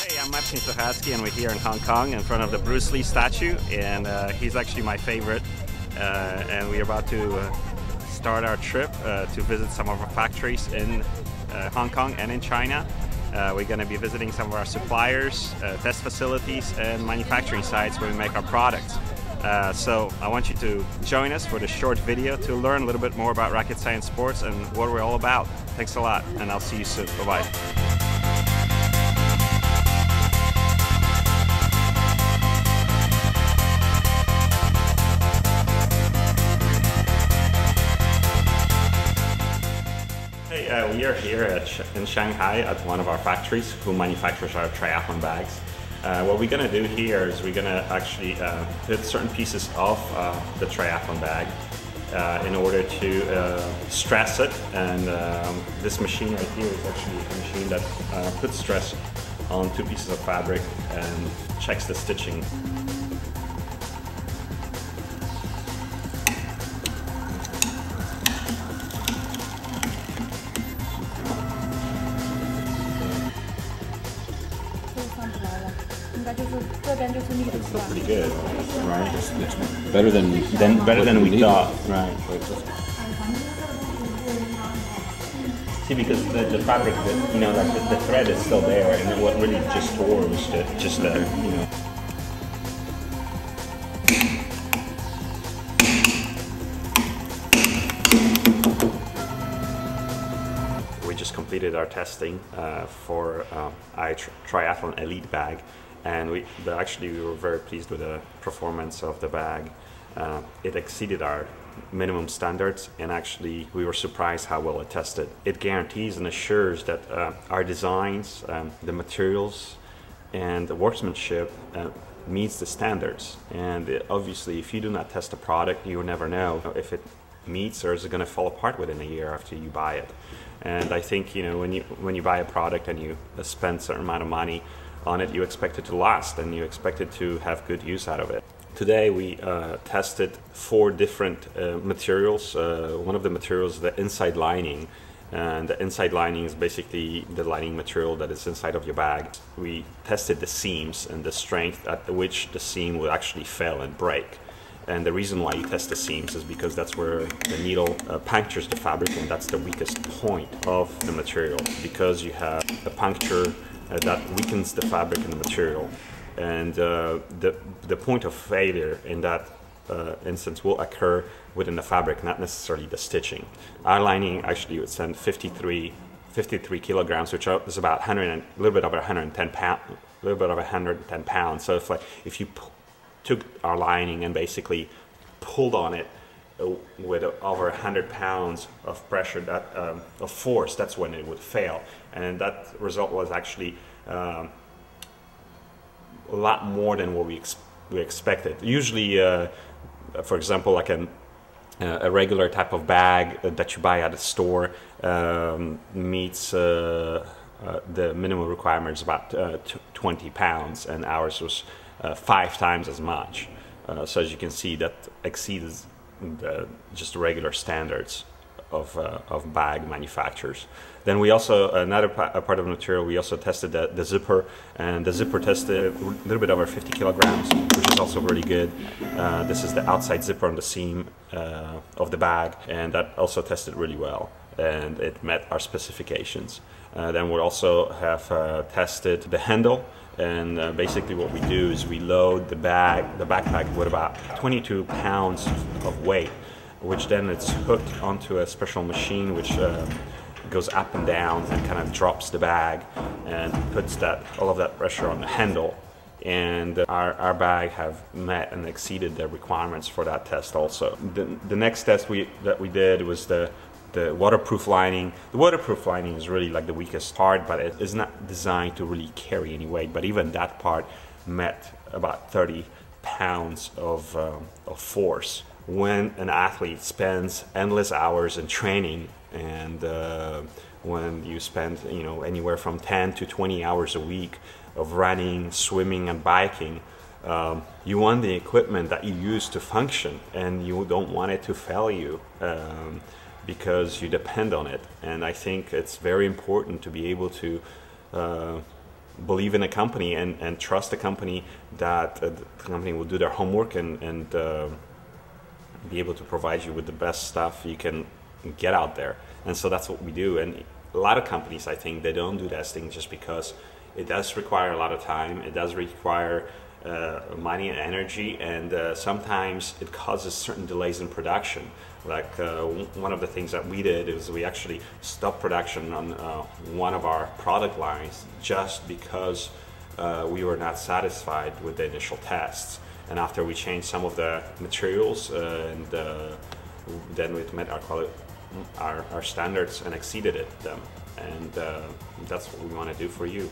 Hey, I'm Marcin Sochacki, and we're here in Hong Kong in front of the Bruce Lee statue, and he's actually my favorite. And we're about to start our trip to visit some of our factories in Hong Kong and in China. We're going to be visiting some of our suppliers, test facilities, and manufacturing sites where we make our products. So I want you to join us for this short video to learn a little bit more about Racket Science Sports and what we're all about. Thanks a lot, and I'll see you soon. Bye-bye. We are here in Shanghai at one of our factories who manufactures our triathlon bags. What we're going to do here is we're going to actually put certain pieces of the triathlon bag in order to stress it, and this machine right here is actually a machine that puts stress on two pieces of fabric and checks the stitching. It's still pretty good, right? It's better than we thought, right? See, because the fabric, you know, like the thread is still there, and then what really just tore was just the, you know. We just completed our testing for our Triathlon Elite bag. And we were very pleased with the performance of the bag. It exceeded our minimum standards, and actually we were surprised how well it tested. It guarantees and assures that our designs, the materials, and the workmanship meets the standards. And obviously, if you do not test a product, you will never know if it meets or is it going to fall apart within a year after you buy it. And I think, you know, when you buy a product and you spend a certain amount of money on it, you expect it to last and you expect it to have good use out of it. Today we tested 4 different materials. One of the materials is the inside lining, and the inside lining is basically the lining material that is inside of your bag. We tested the seams and the strength at which the seam will actually fail and break. And the reason why you test the seams is because that's where the needle punctures the fabric, and that's the weakest point of the material, because you have a puncture that weakens the fabric and the material, and the point of failure in that instance will occur within the fabric, not necessarily the stitching. Our lining actually would send 53 kilograms, which is about a little bit over 110 pounds. So if you took our lining and basically pulled on it with over 100 pounds of pressure, of force, that's when it would fail. And that result was actually a lot more than what we expected. Usually, for example, like a regular type of bag that you buy at a store meets the minimum requirements about 20 pounds, and ours was 5 times as much. So as you can see, that exceeds just regular standards of bag manufacturers. Then we also, another part of the material, we also tested the zipper, and the zipper tested a little bit over 50 kilograms, which is also really good. This is the outside zipper on the seam of the bag, and that also tested really well, and it met our specifications. Then we also have tested the handle, and basically what we do is we load the backpack with about 22 pounds of weight, which then it's hooked onto a special machine which goes up and down and kind of drops the bag and puts all of that pressure on the handle. And our bag have met and exceeded the requirements for that test also. The next test that we did was the waterproof lining. The waterproof lining is really like the weakest part, but it is not designed to really carry any weight. But even that part met about 30 pounds of force. When an athlete spends endless hours in training, and when you spend, you know, anywhere from 10 to 20 hours a week of running, swimming, and biking, you want the equipment that you use to function, and you don't want it to fail you because you depend on it. And I think it's very important to be able to believe in a company and trust the company that the company will do their homework and be able to provide you with the best stuff you can get out there. And so that's what we do. And a lot of companies, I think, they don't do testing just because it does require a lot of time. It does require money and energy, and sometimes it causes certain delays in production. Like one of the things that we did is we actually stopped production on one of our product lines just because we were not satisfied with the initial tests. And after we changed some of the materials and then we met our quality, our standards and exceeded them. And that's what we want to do for you.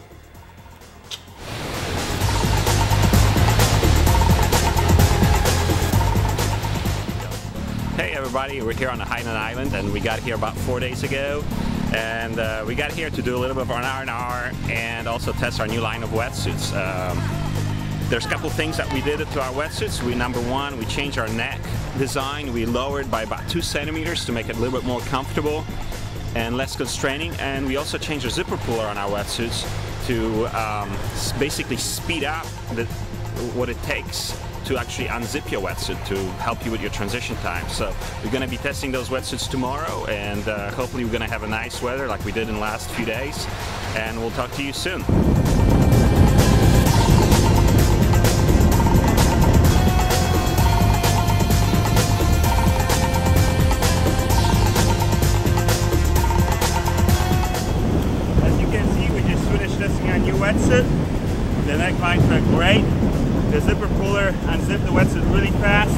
Hey everybody, we're here on the Hainan Island and we got here about 4 days ago, and we got here to do a little bit of an R&R and also test our new line of wetsuits. There's a couple things that we did to our wetsuits. Number one, we changed our neck design. We lowered by about 2 centimeters to make it a little bit more comfortable and less constraining, and we also changed our zipper puller on our wetsuits to basically speed up what it takes to actually unzip your wetsuit to help you with your transition time. So we're going to be testing those wetsuits tomorrow, and hopefully we're going to have a nice weather like we did in the last few days, and we'll talk to you soon. As you can see, we just finished testing our new wetsuit. The necklines are great. The zipper puller unzipped the wetsuit really fast,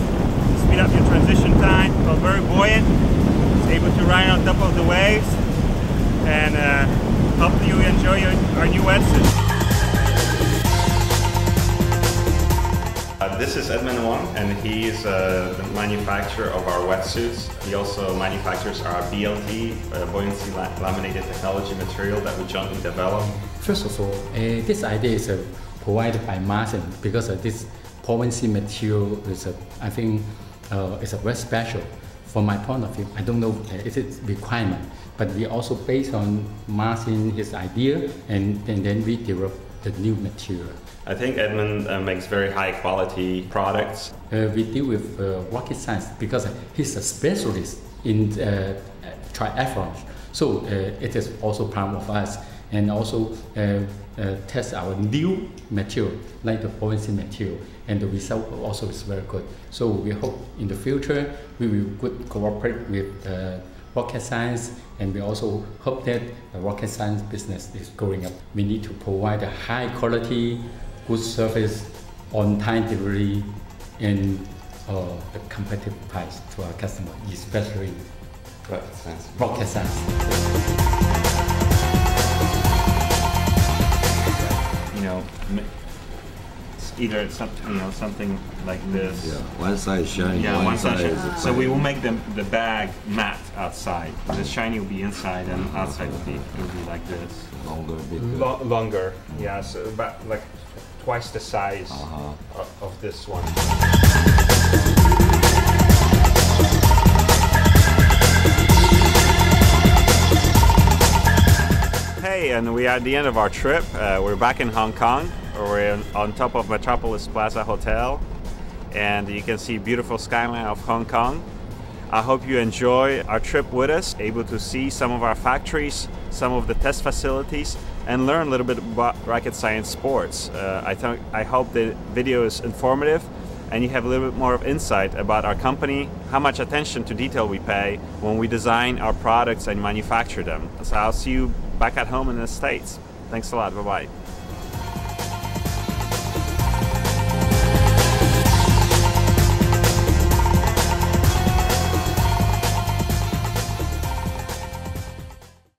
speed up your transition time, felt very buoyant, it's able to ride on top of the waves, and hope you enjoy our new wetsuit. This is Edmund Wong, and he is the manufacturer of our wetsuits. He also manufactures our BLT, buoyancy laminated technology material that we jointly developed. First of all, this idea is provided by Marcin, because this buoyancy material is, I think, is very special. From my point of view, I don't know if it's requirement, but we also based on Marcin, his idea, and then we develop the new material. I think Edmund makes very high quality products. We deal with rocket science because he's a specialist in triathlons, so it is also part of us. And also test our new material, like the buoyancy material, and the result also is very good. So we hope in the future we will cooperate with rocket science, and we also hope that the rocket science business is growing up. We need to provide a high quality, good service, on-time delivery, and a competitive price to our customer, especially rocket science. You know, it's either something like this. Yeah, one side shiny. Yeah, one side shiny. is So we will make the bag matte outside. The shiny will be inside, and outside will be like this. longer, bigger. Longer, yeah. So about like twice the size of this one. Hey, and we are at the end of our trip. We're back in Hong Kong. We're on top of Metropolis Plaza Hotel, and you can see beautiful skyline of Hong Kong. I hope you enjoy our trip with us, able to see some of our factories, some of the test facilities, and learn a little bit about rocket science sports. I hope the video is informative and you have a little bit more of insight about our company, how much attention to detail we pay when we design our products and manufacture them. So I'll see you back at home in the States. Thanks a lot. Bye-bye.